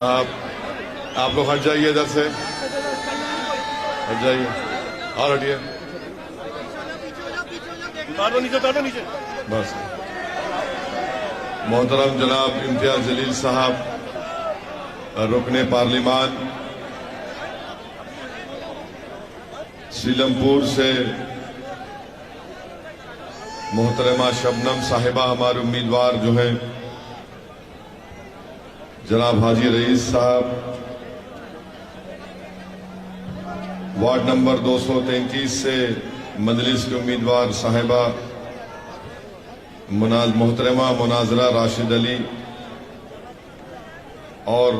आप लोग हट जाइए इधर से, हट जाइए और हटिए, उतार दो नीचे। बस। मोहतरम जनाब इम्तियाज जलील साहब, रुकने पार्लिमान सीलमपुर से मोहतरमा शबनम साहिबा हमारे उम्मीदवार जो हैं जनाब हाजी रईस साहब, वार्ड नंबर 233 से मजलिस के उम्मीदवार साहिबा मोहतरमा मुनाजरा राशिद अली, और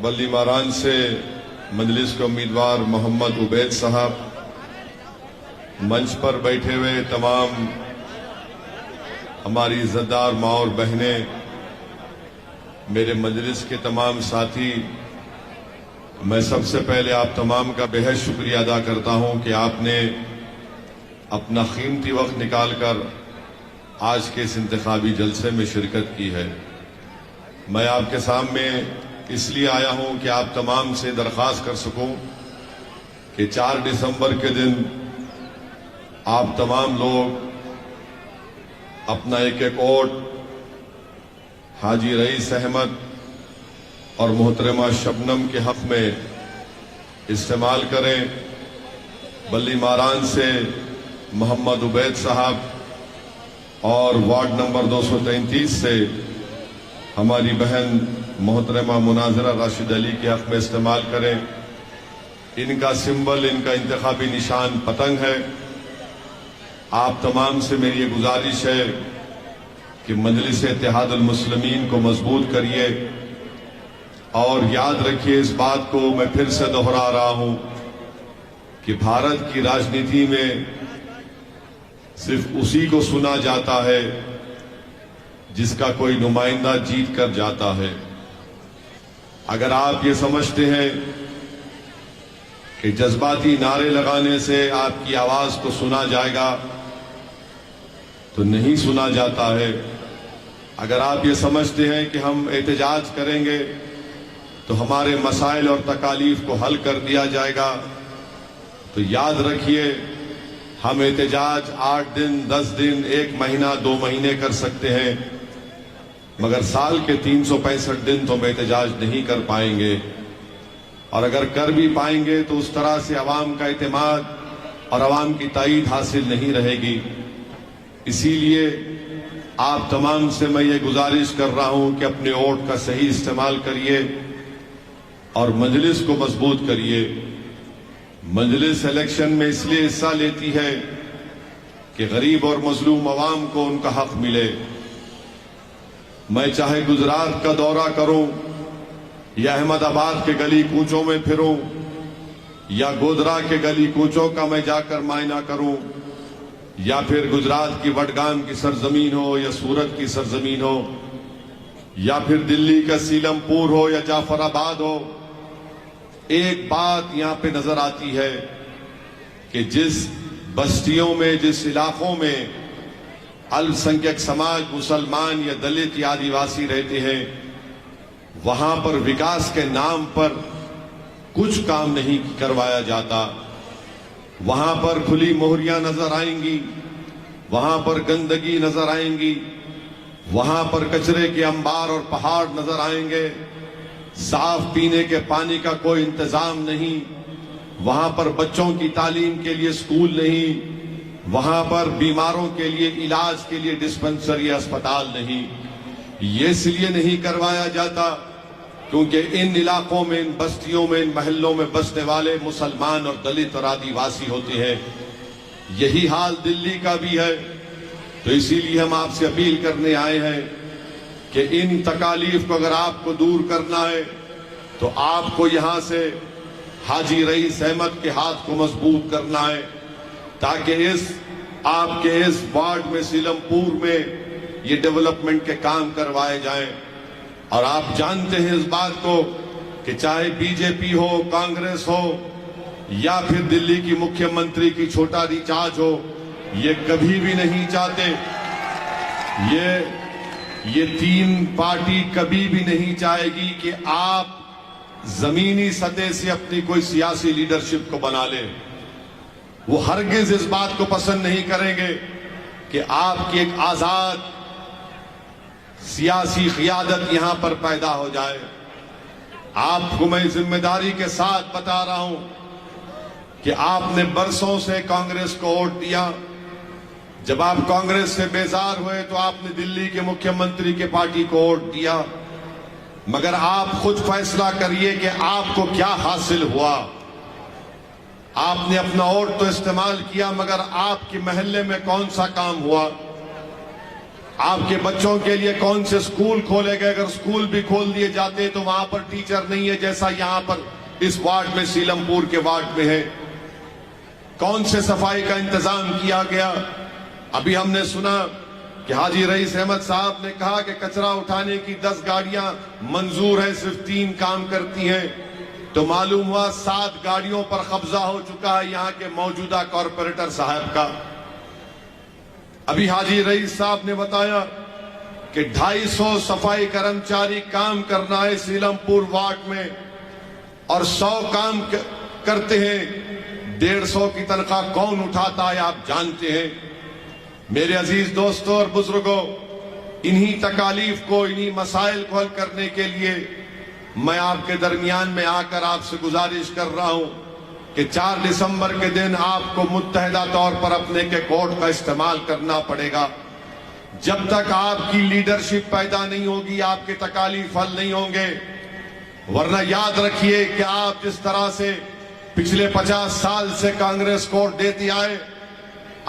बल्ली मारान से मजलिस के उम्मीदवार मोहम्मद उबैद साहब, मंच पर बैठे हुए तमाम हमारी इज्जतदार माँ और बहनें, मेरे मजलिस के तमाम साथी, मैं सबसे पहले आप तमाम का बेहद शुक्रिया अदा करता हूं कि आपने अपना कीमती वक्त निकालकर आज के इस इंतखाबी जलसे में शिरकत की है। मैं आपके सामने इसलिए आया हूं कि आप तमाम से दरख्वास्त कर सकूं कि 4 दिसंबर के दिन आप तमाम लोग अपना एक एक वोट हाजी रईस अहमद और मोहतरमा शबनम के हक में इस्तेमाल करें। बल्ली मारान से मोहम्मद उबैद साहब और वार्ड नंबर 233 से हमारी बहन मोहतरमा मुनाजरा राशिद अली के हक में इस्तेमाल करें। इनका सिंबल, इनका इंतखाबी निशान पतंग है। आप तमाम से मेरी ये गुजारिश है कि मजलिस इत्तेहादुल मुस्लिमीन को मजबूत करिए, और याद रखिए इस बात को मैं फिर से दोहरा रहा हूं कि भारत की राजनीति में सिर्फ उसी को सुना जाता है जिसका कोई नुमाइंदा जीत कर जाता है। अगर आप ये समझते हैं कि जज्बाती नारे लगाने से आपकी आवाज को सुना जाएगा, तो नहीं सुना जाता है। अगर आप ये समझते हैं कि हम एहतजाज करेंगे तो हमारे मसाइल और तकालीफ को हल कर दिया जाएगा, तो याद रखिए हम एहतजाज 8 दिन, 10 दिन, 1 महीना, 2 महीने कर सकते हैं, मगर साल के 365 दिन तो हम एहतजाज नहीं कर पाएंगे। और अगर कर भी पाएंगे तो उस तरह से अवाम का इत्तेमाद और अवाम की ताईद हासिल नहीं रहेगी। इसीलिए आप तमाम से मैं ये गुजारिश कर रहा हूं कि अपने वोट का सही इस्तेमाल करिए और मजलिस को मजबूत करिए। मजलिस इलेक्शन में इसलिए हिस्सा लेती है कि गरीब और मजलूम अवाम को उनका हक मिले। मैं चाहे गुजरात का दौरा करूं या अहमदाबाद के गली कूचों में फिरूं या गोधरा के गली कूचों का मैं जाकर मायना करूं, या फिर गुजरात की वडगाम की सरजमीन हो या सूरत की सरजमीन हो, या फिर दिल्ली का सीलमपुर हो या जाफराबाद हो, एक बात यहां पे नजर आती है कि जिस बस्तियों में, जिस इलाकों में अल्पसंख्यक समाज, मुसलमान या दलित या आदिवासी रहते हैं, वहां पर विकास के नाम पर कुछ काम नहीं करवाया जाता। वहां पर खुली मोहरियां नजर आएंगी, वहां पर गंदगी नजर आएंगी, वहां पर कचरे के अंबार और पहाड़ नजर आएंगे, साफ पीने के पानी का कोई इंतजाम नहीं, वहां पर बच्चों की तालीम के लिए स्कूल नहीं, वहां पर बीमारों के लिए इलाज के लिए डिस्पेंसरी अस्पताल नहीं। ये इसलिए नहीं करवाया जाता क्योंकि इन इलाकों में, इन बस्तियों में, इन महल्लों में बसने वाले मुसलमान और दलित और आदिवासी होते हैं। यही हाल दिल्ली का भी है। तो इसीलिए हम आपसे अपील करने आए हैं कि इन तकालीफ को अगर आपको दूर करना है तो आपको यहां से हाजी रईस अहमद के हाथ को मजबूत करना है, ताकि आपके इस वार्ड में, सीलमपुर में ये डेवलपमेंट के काम करवाए जाएं। और आप जानते हैं इस बात को कि चाहे बीजेपी हो, कांग्रेस हो या फिर दिल्ली की मुख्यमंत्री की छोटा रिचार्ज हो, ये कभी भी नहीं चाहते, ये 3 पार्टी कभी भी नहीं चाहेगी कि आप जमीनी सतह से अपनी कोई सियासी लीडरशिप को बना ले, वो हरगिज इस बात को पसंद नहीं करेंगे कि आपकी एक आजाद सियासी क़ियादत यहां पर पैदा हो जाए। आपको मैं जिम्मेदारी के साथ बता रहा हूं कि आपने बरसों से कांग्रेस को वोट दिया। जब आप कांग्रेस से बेजार हुए तो आपने दिल्ली के मुख्यमंत्री के पार्टी को वोट दिया, मगर आप खुद फैसला करिए कि आपको क्या हासिल हुआ। आपने अपना वोट तो इस्तेमाल किया, मगर आपके मोहल्ले में कौन सा काम हुआ? आपके बच्चों के लिए कौन से स्कूल खोले गए? अगर स्कूल भी खोल दिए जाते तो वहां पर टीचर नहीं है, जैसा यहां पर इस वार्ड में, सीलमपुर के वार्ड में है। कौन से सफाई का इंतजाम किया गया? अभी हमने सुना कि हाजी रईस अहमद साहब ने कहा कि कचरा उठाने की 10 गाड़ियां मंजूर है, सिर्फ 3 काम करती हैं। तो मालूम हुआ 7 गाड़ियों पर कब्जा हो चुका है यहां के मौजूदा कॉरपोरेटर साहब का। अभी हाजी रईस साहब ने बताया कि 250 सफाई कर्मचारी काम करना है सीलमपुर वार्ड में, और 100 काम करते हैं। 150 की तनख्वाह कौन उठाता है आप जानते हैं। मेरे अजीज दोस्तों और बुजुर्गों, इन्हीं तकालीफ को, इन्हीं मसाइल को हल करने के लिए मैं आपके दरमियान में आकर आपसे गुजारिश कर रहा हूं कि 4 दिसंबर के दिन आपको मुत्तहिदा तौर पर अपने के कोड का इस्तेमाल करना पड़ेगा। जब तक आपकी लीडरशिप पैदा नहीं होगी, आपके तकालीफ हल नहीं होंगे। वरना याद रखिए कि आप जिस तरह से पिछले 50 साल से कांग्रेस को वोट देते आए,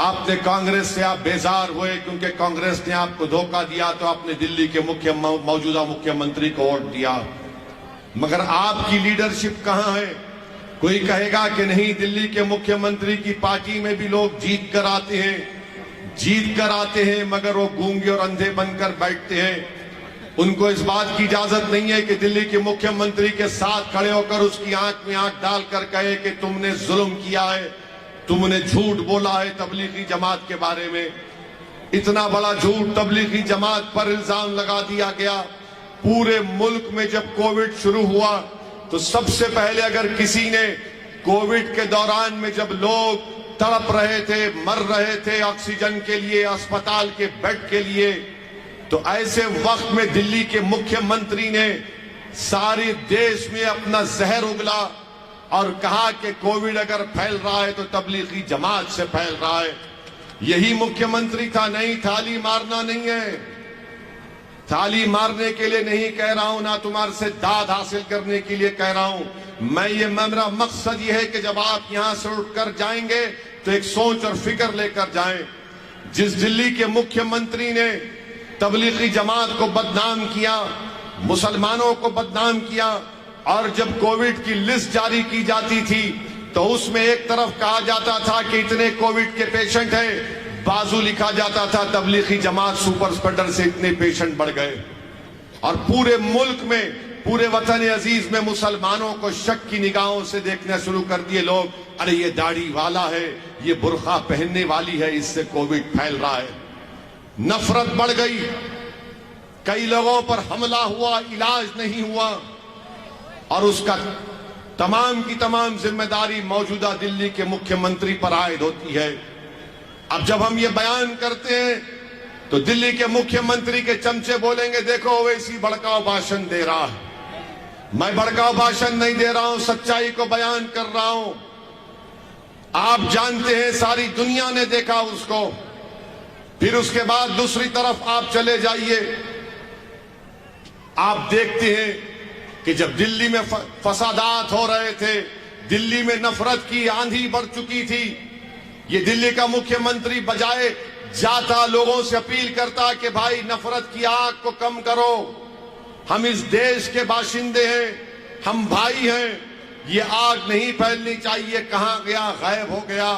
आपने कांग्रेस से आप बेजार हुए क्योंकि कांग्रेस ने आपको धोखा दिया, तो आपने दिल्ली के मौजूदा मुख्यमंत्री को वोट दिया। मगर आपकी लीडरशिप कहां है? कोई कहेगा कि नहीं, दिल्ली के मुख्यमंत्री की पार्टी में भी लोग जीत कर आते हैं, मगर वो गूंगे और अंधे बनकर बैठते हैं। उनको इस बात की इजाजत नहीं है कि दिल्ली के मुख्यमंत्री के साथ खड़े होकर उसकी आंख में आंख डालकर कहे कि तुमने जुल्म किया है, तुमने झूठ बोला है तबलीगी जमात के बारे में। इतना बड़ा झूठ तबलीगी जमात पर इल्जाम लगा दिया गया। पूरे मुल्क में जब कोविड शुरू हुआ तो सबसे पहले, अगर किसी ने कोविड के दौरान में जब लोग तड़प रहे थे, मर रहे थे ऑक्सीजन के लिए, अस्पताल के बेड के लिए, तो ऐसे वक्त में दिल्ली के मुख्यमंत्री ने सारे देश में अपना जहर उगला और कहा कि कोविड अगर फैल रहा है तो तबलीगी जमात से फैल रहा है। यही मुख्यमंत्री था। नहीं, थाली मारना नहीं है, थाली मारने के लिए नहीं कह रहा हूं, ना तुम्हारे से दाद हासिल करने के लिए कह रहा हूं। मेरा मकसद यह है कि जब आप यहां से उठकर जाएंगे तो एक सोच और फिक्र लेकर जाएं। जिस दिल्ली के मुख्यमंत्री ने तबलीगी जमात को बदनाम किया, मुसलमानों को बदनाम किया, और जब कोविड की लिस्ट जारी की जाती थी तो उसमें एक तरफ कहा जाता था कि इतने कोविड के पेशेंट हैं, बाजू लिखा जाता था तबलीगी जमात सुपर स्प्रेडर से इतने पेशेंट बढ़ गए। और पूरे मुल्क में, पूरे वतन अजीज में मुसलमानों को शक की निगाहों से देखना शुरू कर दिए लोग। अरे ये दाढ़ी वाला है, ये बुर्का पहनने वाली है, इससे कोविड फैल रहा है। नफरत बढ़ गई, कई लोगों पर हमला हुआ, इलाज नहीं हुआ, और उसका तमाम की तमाम जिम्मेदारी मौजूदा दिल्ली के मुख्यमंत्री पर आयद होती है। अब जब हम ये बयान करते हैं तो दिल्ली के मुख्यमंत्री के चमचे बोलेंगे, देखो ओवैसी भड़काऊ भाषण दे रहा है। मैं भड़काऊ भाषण नहीं दे रहा हूं, सच्चाई को बयान कर रहा हूं। आप जानते हैं, सारी दुनिया ने देखा उसको। फिर उसके बाद दूसरी तरफ आप चले जाइए, आप देखते हैं कि जब दिल्ली में फसादात हो रहे थे, दिल्ली में नफरत की आंधी बढ़ चुकी थी, ये दिल्ली का मुख्यमंत्री बजाय जाता लोगों से अपील करता कि भाई नफरत की आग को कम करो, हम इस देश के बाशिंदे हैं, हम भाई हैं, ये आग नहीं फैलनी चाहिए। कहां गया? गायब हो गया।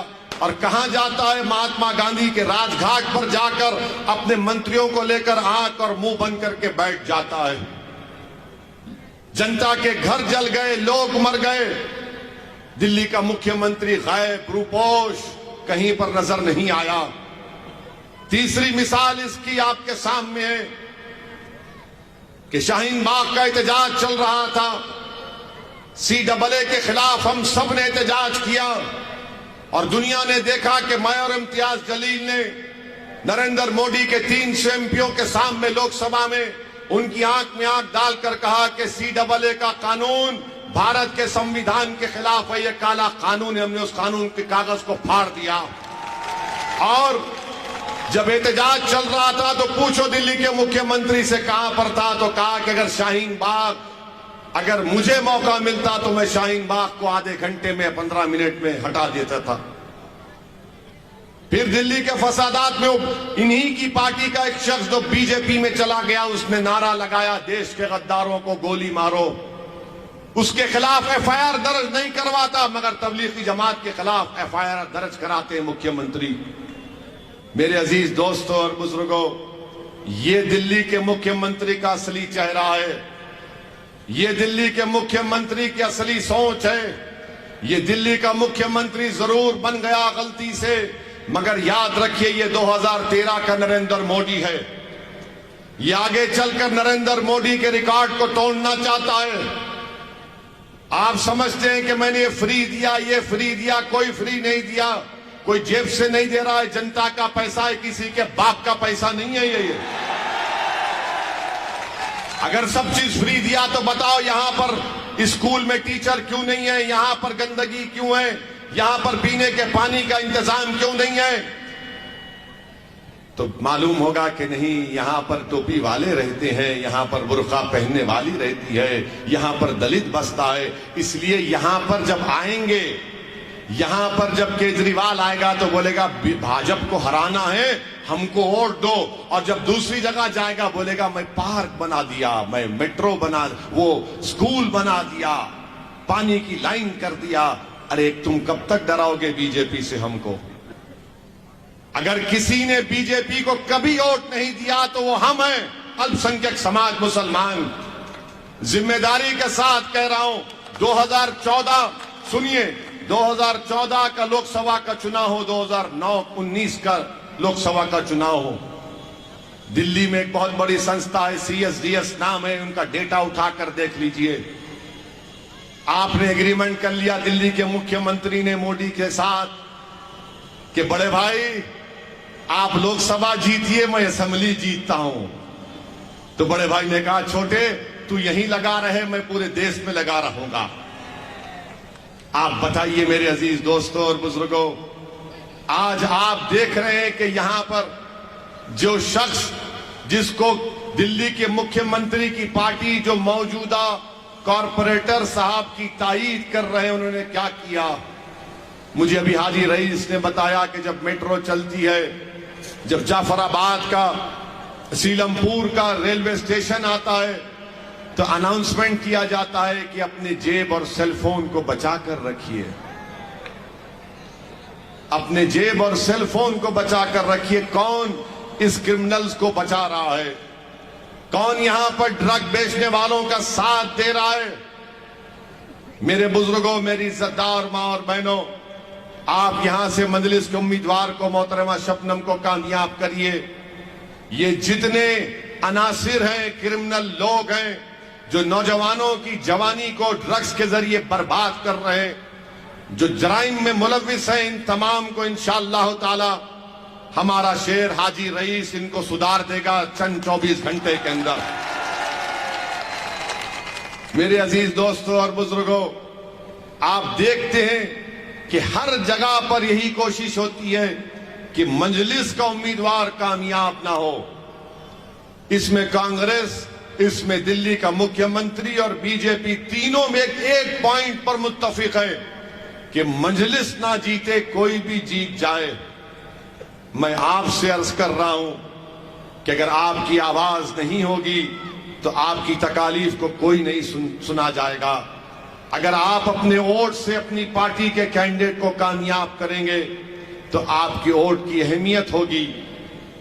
और कहां जाता है? महात्मा गांधी के राजघाट पर जाकर अपने मंत्रियों को लेकर आंख और मुंह बंद करके बैठ जाता है। जनता के घर जल गए, लोग मर गए, दिल्ली का मुख्यमंत्री गायब, रूपोश, कहीं पर नजर नहीं आया। तीसरी मिसाल इसकी आपके सामने है कि शाहीन बाग का एहतजाज चल रहा था, CAA के खिलाफ हम सब ने एहतजाज किया और दुनिया ने देखा कि मैं और इम्तियाज जलील ने नरेंद्र मोदी के 300 MPओं के सामने लोकसभा में उनकी आंख में आंख डालकर कहा कि CAA का कानून भारत के संविधान के खिलाफ है, ये काला कानून है। हमने उस कानून के कागज को फाड़ दिया। और जब एहतजाज चल रहा था तो पूछो दिल्ली के मुख्यमंत्री से कहां पर था, तो कहा कि अगर शाहीन बाग, अगर मुझे मौका मिलता तो मैं शाहीन बाग को आधे घंटे में 15 मिनट में हटा देता था। फिर दिल्ली के फसादात में इन्हीं की पार्टी का एक शख्स जो बीजेपी में चला गया, उसने नारा लगाया देश के गद्दारों को गोली मारो। उसके खिलाफ FIR दर्ज नहीं करवाता, मगर तबलीगी जमात के खिलाफ FIR दर्ज कराते हैं मुख्यमंत्री। मेरे अजीज दोस्तों और बुजुर्गों, ये दिल्ली के मुख्यमंत्री का असली चेहरा है, ये दिल्ली के मुख्यमंत्री की असली सोच है। ये दिल्ली का मुख्यमंत्री जरूर बन गया गलती से, मगर याद रखिए ये 2013 का नरेंद्र मोदी है। ये आगे चलकर नरेंद्र मोदी के रिकॉर्ड को तोड़ना चाहता है। आप समझते हैं कि मैंने ये फ्री दिया, ये फ्री दिया, कोई फ्री नहीं दिया, कोई जेब से नहीं दे रहा है, जनता का पैसा है, किसी के बाप का पैसा नहीं है ये। अगर सब चीज फ्री दिया तो बताओ यहां पर स्कूल में टीचर क्यों नहीं है, यहां पर गंदगी क्यों है, यहां पर पीने के पानी का इंतजाम क्यों नहीं है? तो मालूम होगा कि नहीं, यहां पर टोपी वाले रहते हैं, यहां पर बुर्का पहनने वाली रहती है, यहां पर दलित बसता है। इसलिए यहां पर जब आएंगे, यहां पर जब केजरीवाल आएगा तो बोलेगा भाजपा को हराना है, हमको वोट दो। और जब दूसरी जगह जाएगा बोलेगा मैं पार्क बना दिया, मैं मेट्रो बना, वो स्कूल बना दिया, पानी की लाइन कर दिया। अरे तुम कब तक डराओगे बीजेपी से हमको? अगर किसी ने बीजेपी को कभी वोट नहीं दिया तो वो हम हैं, अल्पसंख्यक समाज मुसलमान। जिम्मेदारी के साथ कह रहा हूं, 2014 सुनिए, 2014 का लोकसभा का चुनाव हो, 2019 का लोकसभा का चुनाव हो, दिल्ली में एक बहुत बड़ी संस्था है, CSDS नाम है, उनका डेटा उठाकर देख लीजिए। आपने एग्रीमेंट कर लिया दिल्ली के मुख्यमंत्री ने मोदी के साथ कि बड़े भाई आप लोकसभा जीतिए, मैं असेंबली जीतता हूं। तो बड़े भाई ने कहा छोटे तू यहीं लगा रहे, मैं पूरे देश में लगा रहूंगा। आप बताइए मेरे अजीज दोस्तों और बुजुर्गों, आज आप देख रहे हैं कि यहां पर जो शख्स जिसको दिल्ली के मुख्यमंत्री की पार्टी जो मौजूदा कॉरपोरेटर साहब की तायीद कर रहे हैं, उन्होंने क्या किया? मुझे अभी हाजी रईस ने बताया कि जब मेट्रो चलती है, जब जाफराबाद का सीलमपुर का रेलवे स्टेशन आता है तो अनाउंसमेंट किया जाता है कि अपने जेब और सेलफोन को बचा कर रखिए, अपने जेब और सेलफोन को बचा कर रखिए। कौन इस क्रिमिनल्स को बचा रहा है? कौन यहां पर ड्रग बेचने वालों का साथ दे रहा है? मेरे बुजुर्गों, मेरी इज्जतदार मां और बहनों, आप यहां से मजलिस के उम्मीदवार को, मोहतरमा शबनम को कामयाब करिए। ये जितने अनासिर हैं, क्रिमिनल लोग हैं जो नौजवानों की जवानी को ड्रग्स के जरिए बर्बाद कर रहे हैं, जो जराइम में मुलविस हैं, इन तमाम को इंशाअल्लाह ताला हमारा शेर हाजी रईस इनको सुधार देगा चंद 24 घंटे के अंदर। मेरे अजीज दोस्तों और बुजुर्गों, आप देखते हैं कि हर जगह पर यही कोशिश होती है कि मजलिस का उम्मीदवार कामयाब ना हो। इसमें कांग्रेस, इसमें दिल्ली का मुख्यमंत्री और बीजेपी तीनों में एक पॉइंट पर मुत्तफिक है कि मजलिस ना जीते, कोई भी जीत जाए। मैं आपसे अर्ज कर रहा हूं कि अगर आपकी आवाज नहीं होगी तो आपकी तकालीफ को कोई नहीं सुना जाएगा। अगर आप अपने वोट से अपनी पार्टी के कैंडिडेट को कामयाब करेंगे तो आपकी वोट की अहमियत होगी।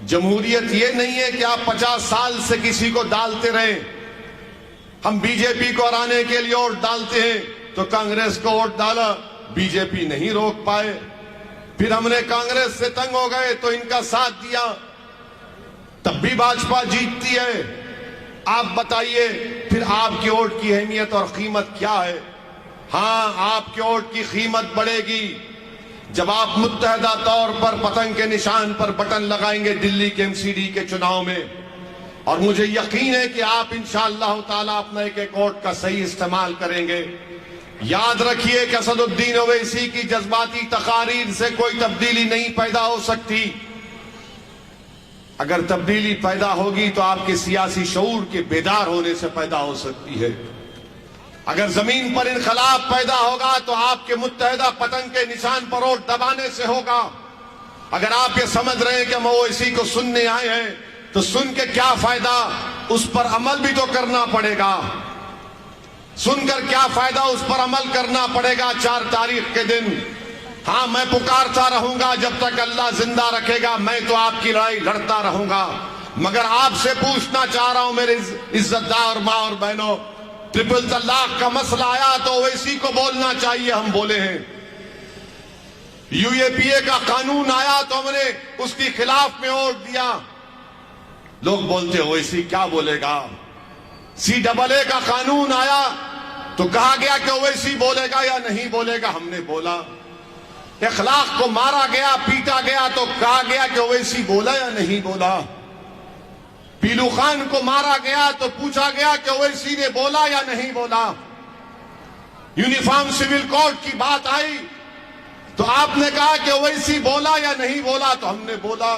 जमहूरियत ये नहीं है कि आप 50 साल से किसी को डालते रहें। हम बीजेपी को हराने के लिए वोट डालते हैं तो कांग्रेस को वोट डाला, बीजेपी नहीं रोक पाए। फिर हमने कांग्रेस से तंग हो गए तो इनका साथ दिया, तब भी भाजपा जीतती है। आप बताइए फिर आपकी वोट की अहमियत और कीमत क्या है? हां, आपके वोट की कीमत बढ़ेगी जब आप मुत्तहदा तौर पर पतंग के निशान पर बटन लगाएंगे दिल्ली के एमसीडी के चुनाव में। और मुझे यकीन है कि आप इंशाअल्लाह ताला अपना एक वोट का सही इस्तेमाल करेंगे। याद रखिए कि असदुद्दीन ओवैसी की जज्बाती तकारीर से कोई तब्दीली नहीं पैदा हो सकती। अगर तब्दीली पैदा होगी तो आपके सियासी शऊर के बेदार होने से पैदा हो सकती है। अगर जमीन पर इनकलाब पैदा होगा तो आपके मुत्तहदा पतंग के निशान पर वोट दबाने से होगा। अगर आप ये समझ रहे हैं कि हम ओवैसी को सुनने आए हैं तो सुन के क्या फायदा, उस पर अमल भी तो करना पड़ेगा। सुनकर क्या फायदा, उस पर अमल करना पड़ेगा 4 तारीख के दिन। हां, मैं पुकारता रहूंगा जब तक अल्लाह जिंदा रखेगा, मैं तो आपकी लड़ाई लड़ता रहूंगा। मगर आपसे पूछना चाह रहा हूं मेरे इज्जतदार मां और बहनों, ट्रिपल तलाक का मसला आया तो ओवैसी को बोलना चाहिए, हम बोले हैं। यूएपीए का कानून आया तो हमने उसके खिलाफ में वोट दिया। लोग बोलते ओवैसी क्या बोलेगा। CAA का कानून आया तो कहा गया कि ओवैसी बोलेगा या नहीं बोलेगा, हमने बोला। इखलाक को मारा गया, पीटा गया तो कहा गया कि ओवैसी बोला या नहीं बोला। पीलू खान को मारा गया तो पूछा गया कि ओवैसी ने बोला या नहीं बोला। यूनिफॉर्म सिविल कोड की बात आई तो आपने कहा कि ओवैसी बोला या नहीं बोला, तो हमने बोला।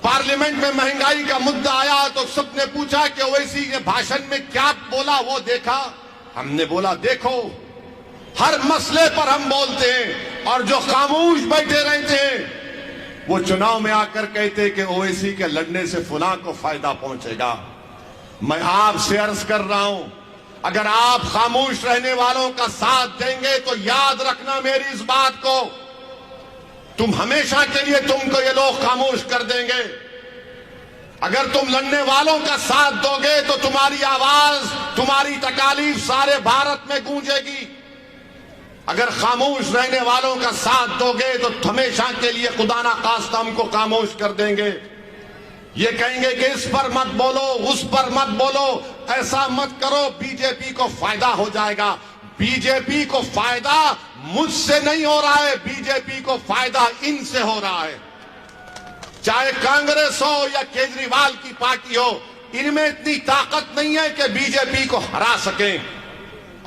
पार्लियामेंट में महंगाई का मुद्दा आया तो सबने पूछा कि ओवैसी ने भाषण में क्या बोला, वो देखा, हमने बोला देखो। हर मसले पर हम बोलते हैं और जो खामोश बैठे रहते हैं वो चुनाव में आकर कहते कि ओवैसी के लड़ने से फुला को फायदा पहुंचेगा। मैं आपसे अर्ज कर रहा हूं, अगर आप खामोश रहने वालों का साथ देंगे तो याद रखना मेरी इस बात को, तुम हमेशा के लिए तुमको ये लोग खामोश कर देंगे। अगर तुम लड़ने वालों का साथ दोगे तो तुम्हारी आवाज, तुम्हारी तकालीफ सारे भारत में गूंजेगी। अगर खामोश रहने वालों का साथ दोगे तो हमेशा के लिए खुदा ना खास्ता हमको खामोश कर देंगे। ये कहेंगे कि इस पर मत बोलो, उस पर मत बोलो, ऐसा मत करो, बीजेपी को फायदा हो जाएगा। बीजेपी को फायदा मुझसे नहीं हो रहा है, बीजेपी को फायदा इनसे हो रहा है। चाहे कांग्रेस हो या केजरीवाल की पार्टी हो, इनमें इतनी ताकत नहीं है कि बीजेपी को हरा सकें।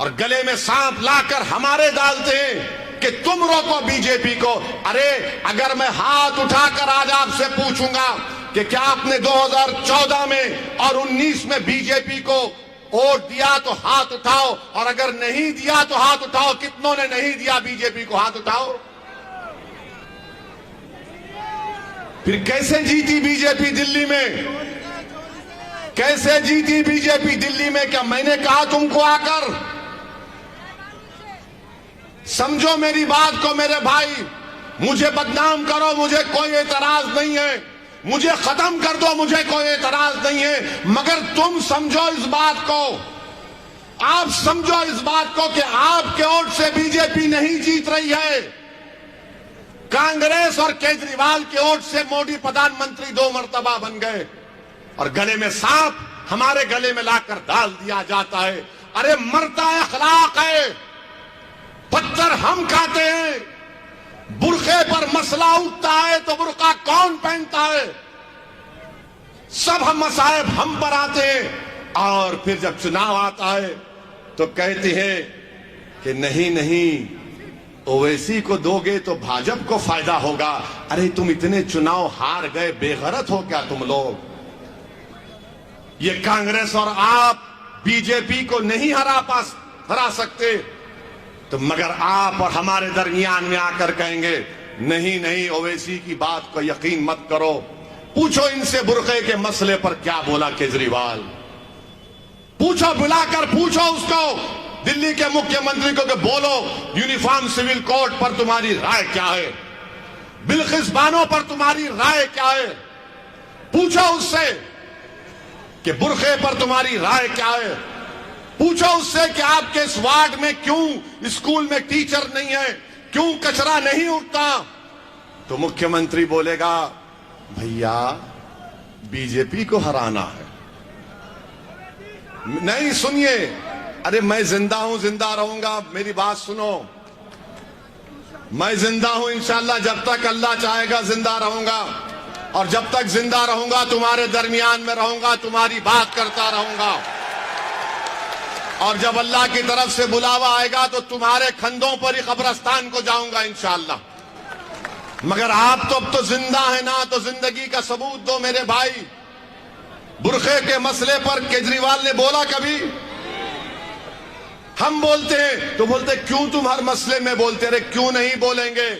और गले में सांप लाकर हमारे डालते हैं कि तुम रोको बीजेपी को। अरे अगर मैं हाथ उठाकर आज आपसे पूछूंगा कि क्या आपने 2014 में और 19 में बीजेपी को वोट दिया तो हाथ उठाओ, और अगर नहीं दिया तो हाथ उठाओ। कितनों ने नहीं दिया बीजेपी को, हाथ उठाओ। फिर कैसे जीती बीजेपी दिल्ली में? कैसे जीती बीजेपी दिल्ली में? क्या मैंने कहा तुमको आकर? समझो मेरी बात को मेरे भाई। मुझे बदनाम करो, मुझे कोई एतराज नहीं है। मुझे खत्म कर दो, मुझे कोई एतराज नहीं है। मगर तुम समझो इस बात को, आप समझो इस बात को कि आपके वोट से बीजेपी नहीं जीत रही है। कांग्रेस और केजरीवाल के वोट से मोदी प्रधानमंत्री 2 मर्तबा बन गए और गले में सांप हमारे गले में लाकर डाल दिया जाता है। अरे मरता है अखलाक है, पत्थर हम खाते हैं। बुरखे पर मसला उठता है तो बुरका कौन पहनता है? सब हम मसाइब हम पर आते हैं और फिर जब चुनाव आता है तो कहते हैं कि नहीं नहीं, ओवैसी को दोगे तो भाजपा को फायदा होगा। अरे तुम इतने चुनाव हार गए, बेगैरत हो क्या तुम लोग? ये कांग्रेस और आप बीजेपी को नहीं हरा सकते, तो मगर आप और हमारे दरमियान में आकर कहेंगे नहीं नहीं, ओवैसी की बात को यकीन मत करो। पूछो इनसे बुरखे के मसले पर क्या बोला केजरीवाल। पूछो, बुलाकर पूछो उसको, दिल्ली के मुख्यमंत्री को कि बोलो यूनिफॉर्म सिविल कोड पर तुम्हारी राय क्या है, बिल्किस बानो पर तुम्हारी राय क्या है। पूछो उससे कि बुरखे पर तुम्हारी राय क्या है। पूछो उससे कि आपके इस वार्ड में क्यों स्कूल में टीचर नहीं है, क्यों कचरा नहीं उठता। तो मुख्यमंत्री बोलेगा भैया बीजेपी को हराना है। नहीं, सुनिए, अरे मैं जिंदा हूं, जिंदा रहूंगा, मेरी बात सुनो। मैं जिंदा हूं इंशाअल्लाह, जब तक अल्लाह चाहेगा जिंदा रहूंगा, और जब तक जिंदा रहूंगा तुम्हारे दरमियान में रहूंगा, तुम्हारी बात करता रहूंगा, और जब अल्लाह की तरफ से बुलावा आएगा तो तुम्हारे कंधों पर ही कब्रिस्तान को जाऊंगा इंशाअल्लाह। मगर आप तो अब तो जिंदा है ना, तो जिंदगी का सबूत दो मेरे भाई। बुरखे के मसले पर केजरीवाल ने बोला कभी? हम बोलते हैं तो बोलते क्यों तुम हर मसले में बोलते रहे, क्यों नहीं बोलेंगे?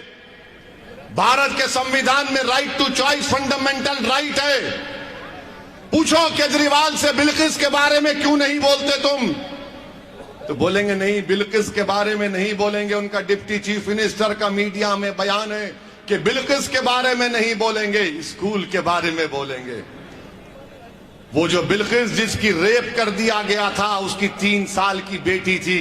भारत के संविधान में right to choice fundamental right है। पूछो केजरीवाल से बिल्किस के बारे में क्यों नहीं बोलते तुम? तो बोलेंगे नहीं, बिल्किस के बारे में नहीं बोलेंगे। उनका डिप्टी चीफ मिनिस्टर का मीडिया में बयान है कि बिल्किस के बारे में नहीं बोलेंगे, स्कूल के बारे में बोलेंगे। वो जो बिल्किस जिसकी रेप कर दिया गया था, उसकी 3 साल की बेटी थी,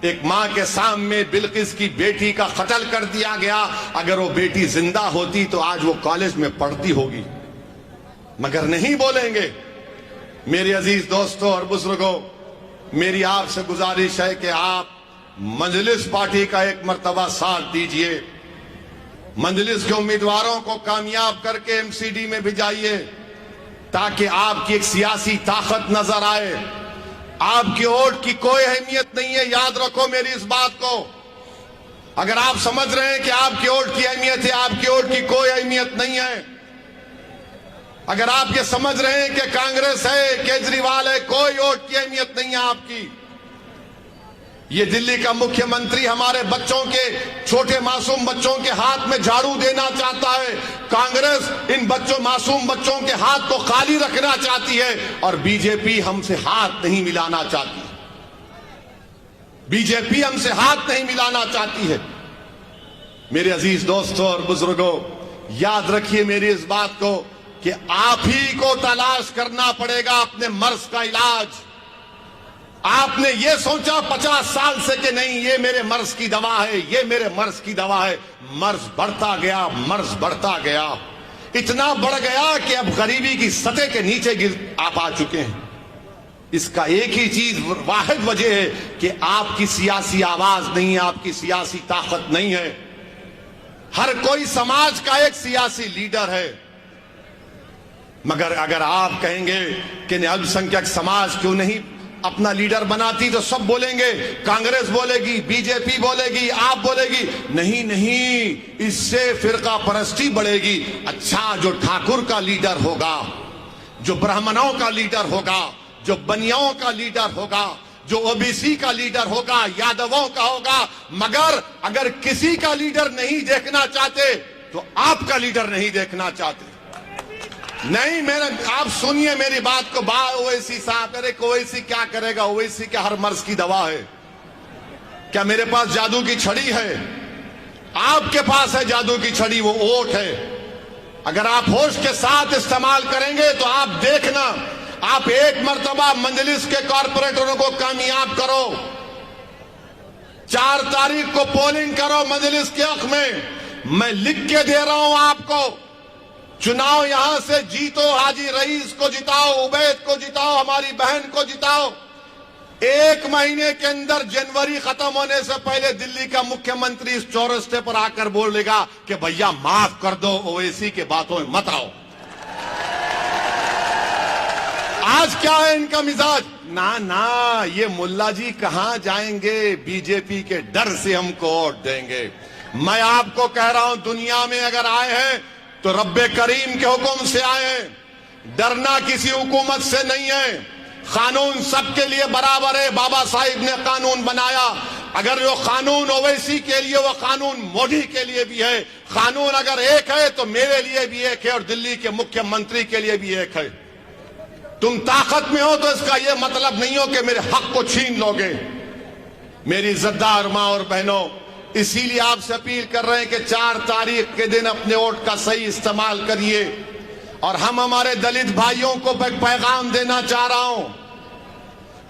एक मां के सामने बिल्किस की बेटी का कत्ल कर दिया गया। अगर वो बेटी जिंदा होती तो आज वो कॉलेज में पढ़ती होगी, मगर नहीं बोलेंगे। मेरे अजीज दोस्तों और बुजुर्गों, मेरी आपसे गुजारिश है कि आप मजलिस पार्टी का एक मर्तबा साथ दीजिए। मजलिस के उम्मीदवारों को कामयाब करके एमसीडी में भिजाइए, ताकि आपकी एक सियासी ताकत नजर आए। आपकी वोट की कोई अहमियत नहीं है, याद रखो मेरी इस बात को। अगर आप समझ रहे हैं कि आपकी वोट की अहमियत है, आपकी वोट की कोई अहमियत नहीं है। अगर आप ये समझ रहे हैं कि कांग्रेस है, केजरीवाल है, कोई वोट की अहमियत नहीं है आपकी। ये दिल्ली का मुख्यमंत्री हमारे बच्चों के, छोटे मासूम बच्चों के हाथ में झाड़ू देना चाहता है। कांग्रेस इन बच्चों, मासूम बच्चों के हाथ को खाली रखना चाहती है, और बीजेपी हमसे हाथ नहीं मिलाना चाहती। बीजेपी हमसे हाथ नहीं मिलाना चाहती है। मेरे अजीज दोस्तों और बुजुर्गों, याद रखिए मेरी इस बात को कि आप ही को तलाश करना पड़ेगा अपने मर्ज का इलाज। आपने ये सोचा 50 साल से कि नहीं ये मेरे मर्ज की दवा है, ये मेरे मर्ज की दवा है। मर्ज बढ़ता गया, मर्ज बढ़ता गया, इतना बढ़ गया कि अब गरीबी की सतह के नीचे गिर आप आ चुके हैं। इसका एक ही चीज, वाहिद वजह है कि आपकी सियासी आवाज नहीं है, आपकी सियासी ताकत नहीं है। हर कोई समाज का एक सियासी लीडर है, मगर अगर आप कहेंगे कि अल्पसंख्यक समाज क्यों नहीं अपना लीडर बनाती, तो सब बोलेंगे, कांग्रेस बोलेगी, बीजेपी बोलेगी, आप बोलेगी। नहीं नहीं, इससे फिरका परस्ती बढ़ेगी। अच्छा, जो ठाकुर का लीडर होगा, जो ब्राह्मणों का लीडर होगा, जो बनियाओं का लीडर होगा, जो ओबीसी का लीडर होगा, यादवों का होगा। मगर अगर किसी का लीडर नहीं देखना चाहते तो आपका लीडर नहीं देखना चाहते। नहीं, मेरे आप सुनिए मेरी बात को। ओवैसी साहब, अरे ओवैसी क्या करेगा? ओवैसी क्या हर मर्ज की दवा है? क्या मेरे पास जादू की छड़ी है? आपके पास है जादू की छड़ी, वो वोट है। अगर आप होश के साथ इस्तेमाल करेंगे तो आप देखना, आप एक मर्तबा मजलिस के कॉर्पोरेटरों को कामयाब करो। 4 तारीख को पोलिंग करो मजलिस के हक में। मैं लिख के दे रहा हूं आपको, चुनाव यहां से जीतो। हाजी रईस को जिताओ, उबैद को जिताओ, हमारी बहन को जिताओ। 1 महीने के अंदर जनवरी खत्म होने से पहले दिल्ली का मुख्यमंत्री इस चौरस्ते पर आकर बोलेगा कि भैया माफ कर दो, ओवैसी के बातों में मत आओ। आज क्या है इनका मिजाज? ना ना, ये मुल्ला जी कहां जाएंगे, बीजेपी के डर से हमको वोट देंगे। मैं आपको कह रहा हूं, दुनिया में अगर आए हैं तो रब्बे करीम के हुक्म से आए हैं। डरना किसी हुकूमत से नहीं है। कानून सबके लिए बराबर है। बाबा साहिब ने कानून बनाया। अगर वो कानून ओवैसी के लिए, वो कानून मोदी के लिए भी है। कानून अगर एक है तो मेरे लिए भी एक है, और दिल्ली के मुख्यमंत्री के लिए भी एक है। तुम ताकत में हो तो इसका यह मतलब नहीं हो कि मेरे हक को छीन लोगे। मेरी इज्जतदार मां और बहनों, इसीलिए आपसे अपील कर रहे हैं कि 4 तारीख के दिन अपने वोट का सही इस्तेमाल करिए। और हम हमारे दलित भाइयों को पैगाम देना चाह रहा हूं,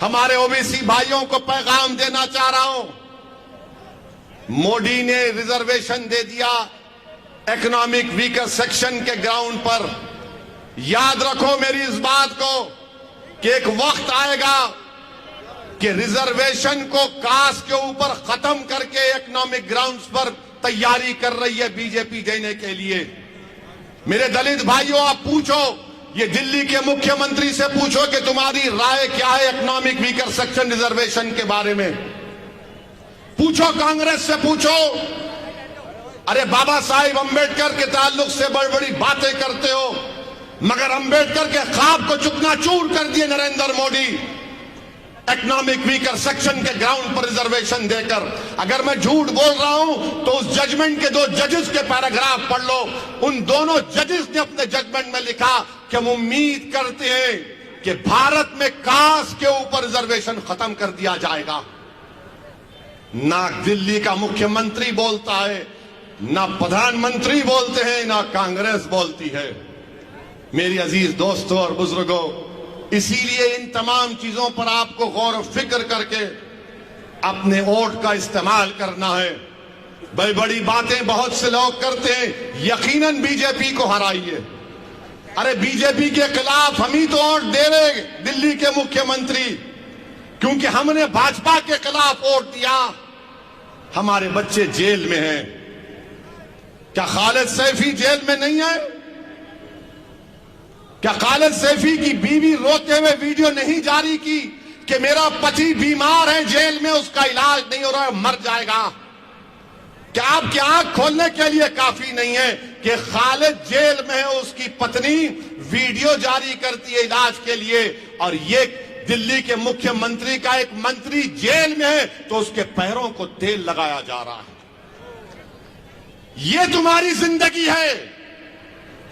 हमारे ओबीसी भाइयों को पैगाम देना चाह रहा हूं। मोदी ने रिजर्वेशन दे दिया इकोनॉमिक वीकर सेक्शन के ग्राउंड पर। याद रखो मेरी इस बात को कि एक वक्त आएगा कि रिजर्वेशन को कास्ट के ऊपर खत्म करके इकोनॉमिक ग्राउंड्स पर तैयारी कर रही है बीजेपी देने के लिए। मेरे दलित भाइयों, आप पूछो, ये दिल्ली के मुख्यमंत्री से पूछो कि तुम्हारी राय क्या है इकोनॉमिक वीकर सेक्शन रिजर्वेशन के बारे में। पूछो कांग्रेस से, पूछो। अरे बाबा साहिब अंबेडकर के ताल्लुक से बड़ी बड़ी बातें करते हो, मगर अंबेडकर के ख्वाब को चूकनाचूर कर दिए Narendra Modi economic weaker section के ग्राउंड पर रिजर्वेशन देकर। अगर मैं झूठ बोल रहा हूं तो उस जजमेंट के 2 जजेस के पैराग्राफ पढ़ लो। उन दोनों जजेस ने अपने जजमेंट में लिखा कि हम उम्मीद करते हैं कि भारत में कास्ट के ऊपर रिजर्वेशन खत्म कर दिया जाएगा। ना दिल्ली का मुख्यमंत्री बोलता है, ना प्रधानमंत्री बोलते हैं, ना कांग्रेस बोलती है। मेरी अजीज दोस्तों और बुजुर्गों, इसीलिए इन तमाम चीजों पर आपको गौर और फिक्र करके अपने वोट का इस्तेमाल करना है। बड़ी बड़ी बातें बहुत से लोग करते हैं, यकीनन बीजेपी को हराइए। अरे बीजेपी के खिलाफ हम ही तो वोट दे रहे दिल्ली के मुख्यमंत्री, क्योंकि हमने भाजपा के खिलाफ वोट दिया। हमारे बच्चे जेल में हैं। क्या खालिद सैफी जेल में नहीं है? क्या खालिद सैफी की बीवी रोते हुए वीडियो नहीं जारी की कि मेरा पति बीमार है, जेल में, उसका इलाज नहीं हो रहा है, मर जाएगा? क्या आपकी आंख खोलने के लिए काफी नहीं है कि खालिद जेल में है, उसकी पत्नी वीडियो जारी करती है इलाज के लिए, और ये दिल्ली के मुख्यमंत्री का एक मंत्री जेल में है तो उसके पैरों को तेल लगाया जा रहा है। ये तुम्हारी जिंदगी है,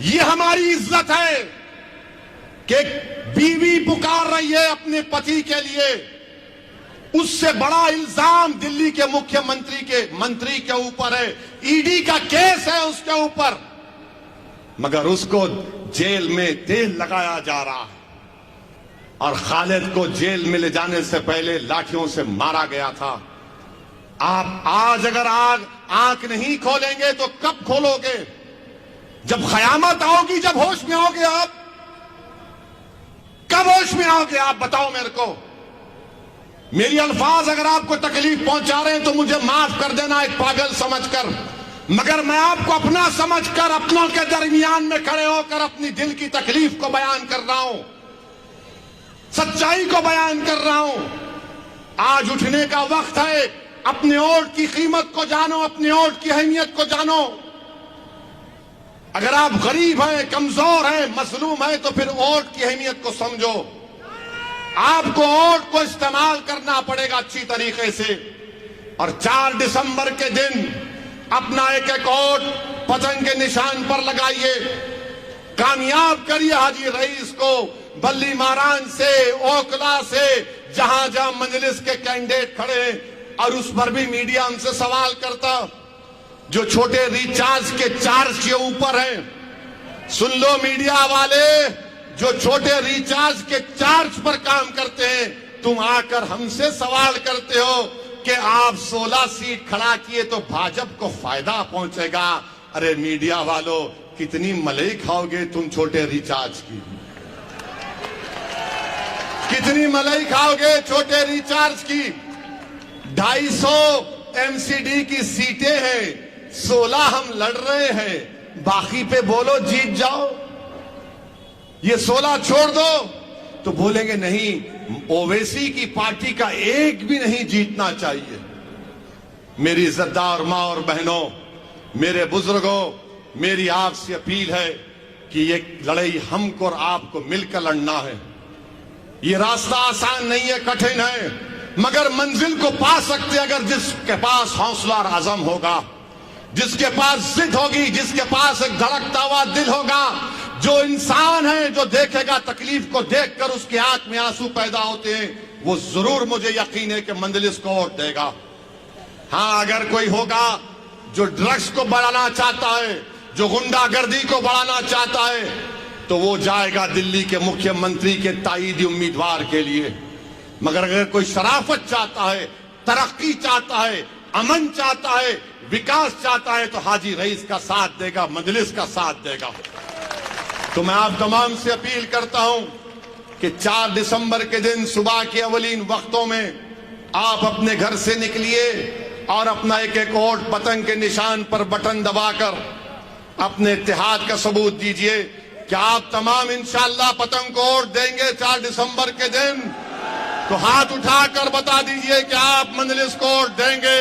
ये हमारी इज्जत है कि बीवी पुकार रही है अपने पति के लिए। उससे बड़ा इल्जाम दिल्ली के मंत्री के ऊपर है, ईडी का केस है उसके ऊपर, मगर उसको जेल में तेल लगाया जा रहा है। और खालिद को जेल में ले जाने से पहले लाठियों से मारा गया था। आप आज अगर आंख नहीं खोलेंगे तो कब खोलोगे? जब कयामत आओगी, जब होश में आओगे आप? कब होश में आओगे आप? बताओ मेरे को। मेरी अल्फाज अगर आपको तकलीफ पहुंचा रहे हैं तो मुझे माफ कर देना एक पागल समझकर, मगर मैं आपको अपना समझकर अपनों के दरमियान में खड़े होकर अपनी दिल की तकलीफ को बयान कर रहा हूं, सच्चाई को बयान कर रहा हूं। आज उठने का वक्त है। अपने वोट की कीमत को जानो, अपने वोट की अहमियत को जानो। अगर आप गरीब हैं, कमजोर हैं, मजलूम हैं, तो फिर वोट की अहमियत को समझो। आपको वोट को इस्तेमाल करना पड़ेगा अच्छी तरीके से। और 4 दिसंबर के दिन अपना एक वोट पतंग के निशान पर लगाइए। कामयाब करिए हाजी रईस को बल्ली मारान से, ओखला से, जहां जहां मजलिस के कैंडिडेट खड़े हैं। और उस पर भी मीडिया हमसे सवाल करता, जो छोटे रिचार्ज के चार्ज के ऊपर है। सुन लो मीडिया वाले, जो छोटे रिचार्ज के चार्ज पर काम करते हैं, तुम आकर हमसे सवाल करते हो कि आप 16 सीट खड़ा किए तो भाजपा को फायदा पहुंचेगा। अरे मीडिया वालों, कितनी मलाई खाओगे तुम छोटे रिचार्ज की? कितनी मलाई खाओगे छोटे रिचार्ज की? 250 एमसीडी की सीटें हैं, 16 हम लड़ रहे हैं, बाकी पे बोलो जीत जाओ। ये 16 छोड़ दो तो बोलेंगे नहीं, ओवैसी की पार्टी का एक भी नहीं जीतना चाहिए। मेरी इज्जतदार मां और बहनों, मेरे बुजुर्गों, मेरी आपसे अपील है कि ये लड़ाई हमको और आपको मिलकर लड़ना है। ये रास्ता आसान नहीं है, कठिन है, मगर मंजिल को पा सकते अगर जिसके पास हौसला और आजम होगा, जिसके पास जिद होगी, जिसके पास एक धड़कता हुआ दिल होगा। जो इंसान है जो देखेगा तकलीफ को देखकर उसकी आंख में आंसू पैदा होते हैं, वो जरूर मुझे यकीन है कि मंजिलिस को वोट देगा। हाँ, अगर कोई होगा जो ड्रग्स को बढ़ाना चाहता है, जो गुंडागर्दी को बढ़ाना चाहता है, तो वो जाएगा दिल्ली के मुख्यमंत्री के ताईदी उम्मीदवार के लिए। मगर अगर कोई शराफत चाहता है, तरक्की चाहता है, अमन चाहता है, विकास चाहता है, तो हाजी रईस का साथ देगा, मजलिस का साथ देगा। तो मैं आप तमाम से अपील करता हूं कि 4 दिसंबर के दिन सुबह के अवलीन वक्तों में आप अपने घर से निकलिए और अपना एक एक वोट पतंग के निशान पर बटन दबाकर अपने इत्तेहाद का सबूत दीजिए। क्या आप तमाम इंशाअल्लाह पतंग को वोट देंगे 4 दिसंबर के दिन? तो हाथ उठाकर बता दीजिए कि आप मजलिस को वोट देंगे।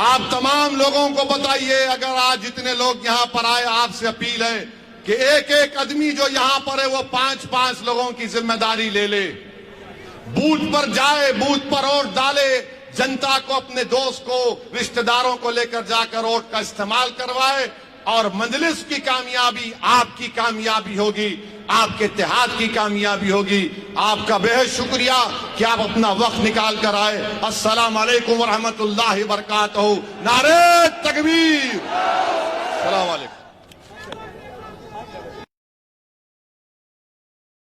आप तमाम लोगों को बताइए, अगर आज जितने लोग यहां पर आए, आपसे अपील है कि एक एक आदमी जो यहां पर है वो 5-5 लोगों की जिम्मेदारी ले ले, बूथ पर जाए, बूथ पर वोट डाले, जनता को, अपने दोस्त को, रिश्तेदारों को लेकर जाकर वोट का इस्तेमाल करवाए और मजलिस की कामयाबी आपकी कामयाबी होगी, आपके इत्तेहाद की कामयाबी होगी। आपका बेहद शुक्रिया कि आप अपना वक्त निकाल कर आए। अस्सलाम वालेकुम व रहमतुल्लाहि व बरकातहू। नारे तकबीर। अस्सलाम वालेकुम।